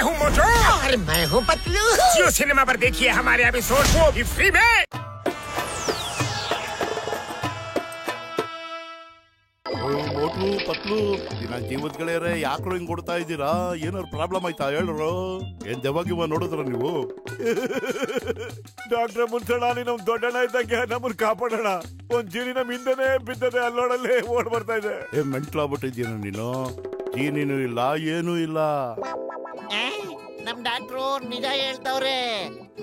हूँ मोटू और मैं हूँ पतलू। जियो सिनेमा पर देखिए हमारे एपिसोड, वो भी फ्री में। ಮೋಟು ಪತ್ಲು ದಿನ ಜೀವದ ಗೆಳೆಯರೇ ಯಾಕ್ರು ಹಿಂಗ್ ಕೊಡ್ತಾ ಇದ್ದೀರಾ? ಏನಾದ್ರು ಪ್ರಾಬ್ಲಮ್ ಆಯ್ತಾ ಹೇಳ್ರು? ಏನ್ ದೆವ್ವಾಗಿವ ನೋಡಿದ್ರ ನೀವು? ಡಾಕ್ಟ್ರ ಮುನ್ಸಣ್ಣ, ನಮ್ ದೊಡ್ಡಣ್ಣ ಇದ್ದಂಗೆ ನಮ್ಮನ್ನ ಕಾಪಾಡೋಣ. ಒಂದ್ ಜೀನಿ ನಮ್ ಹಿಂದೆನೆ ಬಿದ್ದದೆ, ಅಲ್ಲೋಡಲ್ಲಿ ಓಡ್ ಬರ್ತಾ ಇದೆ. ಮೆಂಟ್ಲಾಗ್ಬಿಟ್ಟಿದ್ದೀನ ನೀನು? ಜೀನಿನೂ ಇಲ್ಲ, ಏನೂ ಇಲ್ಲ. ನಮ್ ಡಾಕ್ಟ್ರು ನಿಜ ಹೇಳ್ತವ್ರೆ,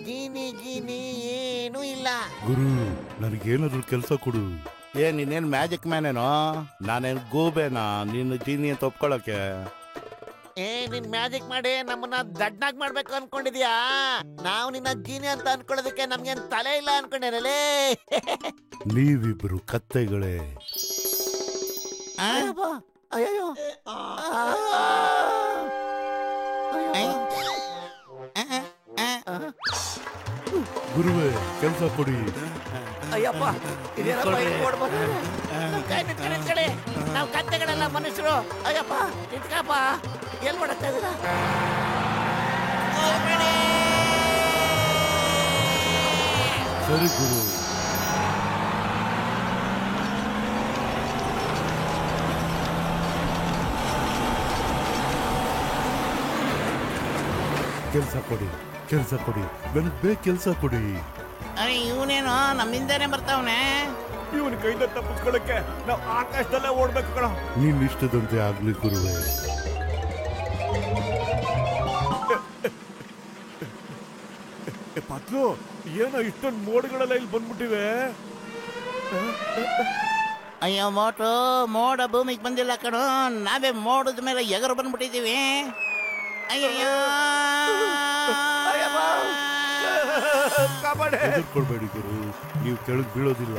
ಜೀನಿ ಗೀನಿ ಏನೂ ಇಲ್ಲ. ಗುರು, ನನಗೇನಾದ್ರು ಕೆಲ್ಸ ಕೊಡು. ನೀನೇನ್ ಮ್ಯಾಜಿಕ್ ಮ್ಯಾನೇನೋ? ನಾನೇನ್ ಗೂಬೆನಾ ನೀನು ಜೀನಿ ಅಂತ ಒಪ್ಕೊಳಕ್ಕೆ? ನಿನ್ ಮ್ಯಾಜಿಕ್ ಮಾಡಿ ನಮ್ಮನ್ನ ದಡ್ಡನಾಗ್ ಮಾಡ್ಬೇಕು ಅನ್ಕೊಂಡಿದ್ಯಾ? ನಾವು ನಿನ್ನ ಜೀನಿ ಅಂತ ಅನ್ಕೊಳ್ಳೋದಕ್ಕೆ ನಮ್ಗೇನ್ ತಲೆ ಇಲ್ಲ ಅನ್ಕೊಂಡೇನಲ್ಲೇ. ನೀವಿಬ್ರು ಕತ್ತೆಗಳೇ. ಅಯ್ಯೋ ಗುರುವೇ, ಕೆಲ್ಸ ಕೊಡಿ. ಅಯ್ಯಪ್ಪ, ನಾವು ಕತ್ತೆಗಳೆಲ್ಲ ಮನುಷ್ಯರು. ಅಯ್ಯಪ್ಪ ನಿಂತ್ಕಪ್ಪ, ಎಲ್ ಮಾಡಕ್ತಾ ಇದ್ದೀರಾ? ಸರಿ ಗುರು. ಕೆಲ್ಸ ಕೊಡಿ, ಕೆಲ್ಸ ಕೊಡಿ, ನನಗ್ ಬೇಗ ಕೆಲ್ಸ ಕೊಡಿ. ಇವನೇನೋ ನಮ್ಮಿಂದಾನೆ ಬರ್ತಾವನೆ. ಇವನ್ ಕೈಯಿಂದ ತಪ್ಪಿಸ್ಕೊಳಕ್ಕೆ ನಾವ್ ಆಕಾಶದಲ್ಲೇ ಓಡ್ಬೇಕು ಕಣ. ನೀನ್ ಇಷ್ಟದಂತೆ ಆಗ್ಲಿ ಗುರುವೇ. ಪತ್ಲು, ಏನೋ ಇಷ್ಟೊಂದು ಮೋಡ್ಗಳೆಲ್ಲ ಇಲ್ಲಿ ಬಂದ್ಬಿಟ್ಟಿವೆ. ಅಯ್ಯೋ ಮೋಟು, ಮೋಡ ಭೂಮಿಗೆ ಬಂದಿಲ್ಲ ಕಣೋ, ನಾವೇ ಮೋಡದ ಮೇಲೆ ಎಗರು ಬಂದ್ಬಿಟ್ಟಿದೀವಿ. ಅಯ್ಯಯ್ಯೋ, ಹೆದರ್ಕೊಳ್ಬೇಡಿ ಗುರು, ನೀವು ಕೆಳಗ್ ಬೀಳೋದಿಲ್ಲ.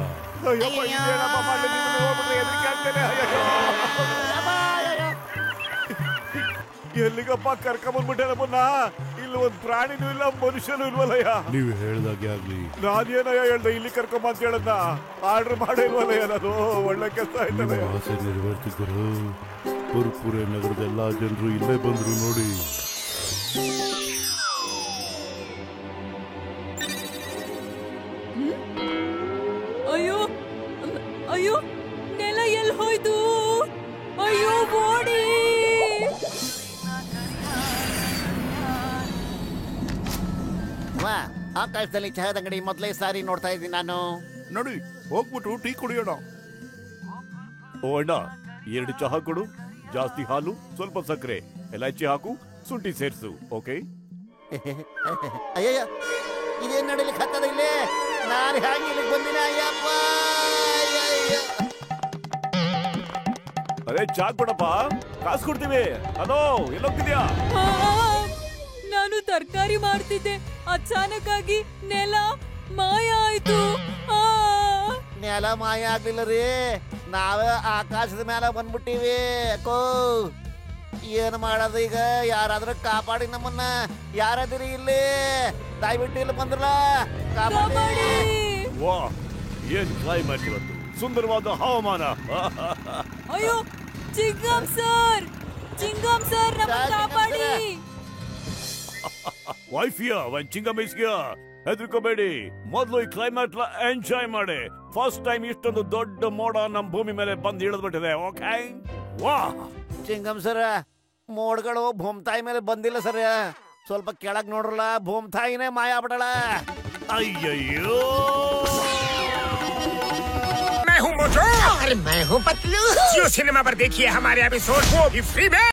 ಎಲ್ಲಿಗಪ್ಪ ಕರ್ಕೊಂಡ್ಬಂದ್ಬಿಟ್ಟೆ ನಮ್ಮನ್ನ? ಇಲ್ಲಿ ಒಂದ್ ಪ್ರಾಣಿನೂ ಇಲ್ಲ, ಮನುಷ್ಯನೂ ಇಲ್ವಲ್ಲಯ್ಯ. ನೀವು ಹೇಳ್ದಾಗೆ ಆಗ್ಲಿ. ನಾನೇನಯ್ಯ ಹೇಳ್ದೆ ಇಲ್ಲಿ ಕರ್ಕೊಂಬ ಅಂತ ಹೇಳದ್ನ? ಆರ್ಡರ್ ಮಾಡಿಲ್ವಲ್ಲಯ್ಯ ನಾನು. ಒಳ್ಳೆ ಕೆಲಸ ಆಯ್ತಲ್ಲ. ಆಸೆ ನೆರವೇರ್ತಿದ್ದರು. ಪುರ್ಪುರೆ ನಗರದ ಎಲ್ಲಾ ಜನರು ಇಲ್ಲೇ ಬಂದ್ರು ನೋಡಿ. ಅಯ್ಯೋ ಅಯ್ಯೋ, ನೆಲ ಎಲ್ಲಿ ಹೋಯ್ತು? ಅಯ್ಯೋ ಬಾಡಿ. ವಾ, ಆಕಾಶದಲ್ಲಿ ಚಹಾದ ಅಂಗಡಿ ಮೊದಲೇ ಸಾರಿ ನೋಡ್ತಾ ಇದ್ದೀನಿ ನಾನು. ನೋಡಿ, ಹೋಗ್ಬಿಟ್ಟು ಟೀ ಕುಡಿಯೋಣ. ಓ ಅಣ್ಣ, 2 ಚಹಾ ಕೊಡು, ಜಾಸ್ತಿ ಹಾಲು, ಸ್ವಲ್ಪ ಸಕ್ಕರೆ, ಎಲೈಚಿ ಹಾಕು, ಶುಂಠಿ ಸೇರ್ಸು. ಓಕೆ? ಅಯ್ಯಯ್ಯ, ಇದೇನ್ ನಡಿಲಿಕ್ಕೆ ಹತ್ತದ ಇಲ್ಲಿ? ನಾನು ಹೇಗೆ ಇಲ್ಲಿಗೆ ಬಂದಿನ? ಅಯ್ಯಪ್ಪ, ಅದೇ ಚಾ ಕೊಡಪ್ಪ, ಕಾಸು ಕೊಡ್ತೀವಿ. ಹಲೋ, ಎಲ್ಲೋಗ್ತಿದ್ಯಾ? ನಾನು ತರಕಾರಿ ಮಾಡ್ತಿದ್ದೆ, ಅಚಾನಕ್ ಆಗಿ ನೆಲ ಮಾಯ ಆಯ್ತು. ನೆಲ ಮಾಯ ಆಗ್ಲಿಲ್ಲ ರೀ, ನಾವೇ ಆಕಾಶದ ಮೇಲೆ ಬಂದ್ಬಿಟ್ಟಿವಿ. ಕೋ, ಏನ್ ಮಾಡೋದು ಈಗ? ಯಾರಾದ್ರೂ ಕಾಪಾಡಿ ನಮ್ಮನ್ನ. ಯಾರಾದ್ರಿ ಇಲ್ಲಿ? ದಯವಿಟ್ಟು ಇಲ್ಲಿ ಬಂದ್ರಲ್ಲ, ಕಾಪಾಡಿ. ವಾ, ಏನ್ ಕ್ಲೈಮೇಟ್ ಇವತ್ತು! ಸುಂದರವಾದ ಹವಾಮಾನ. ಅಯ್ಯೋ ಚಿಂಗಂ ಸರ್, ಚಿಂಗಂ ಸರ್, ನಮ್ಮನ್ನ ಕಾಪಾಡಿ. ವೈಫಿಯಾ, ವನ್ ಚಿಂಗಮ್ ಇಸ್ ಹಿಯರ್. ಹೆದರ್ಕೋಬೇಡಿ, ಮೊದಲು ಈ ಕ್ಲೈಮೇಟ್ ಎಂಜಾಯ್ ಮಾಡಿ. ಫಸ್ಟ್ ಟೈಮ್ ಇಷ್ಟೊಂದು ದೊಡ್ಡ ಮೋಡ ನಮ್ ಭೂಮಿ ಮೇಲೆ ಬಂದು ಇಳಿದ್ಬಿಟ್ಟಿದೆ. ಓಕೆ? ವಾ ಚಿಂಗಂ ಸರ್, ಮೋಡ್ಗಳು ಭೂಮ್ತಾಯಿ ಮೇಲೆ ಬಂದಿಲ್ಲ ಸರ್. ಸ್ವಲ್ಪ ಕೆಳಗ್ ನೋಡ್ರಲ್ಲ, ಭೂಮ್ತಾಯಿನೇ ಮಾಯ ಆಗ್ಬಿಡಳ. ಅಯ್ಯಯ್ಯೋ, मैं हूँ मोटू और मैं हूँ पतलू। जियो सिनेमा पर देखिए हमारे एपिसोड, वो भी फ्री में।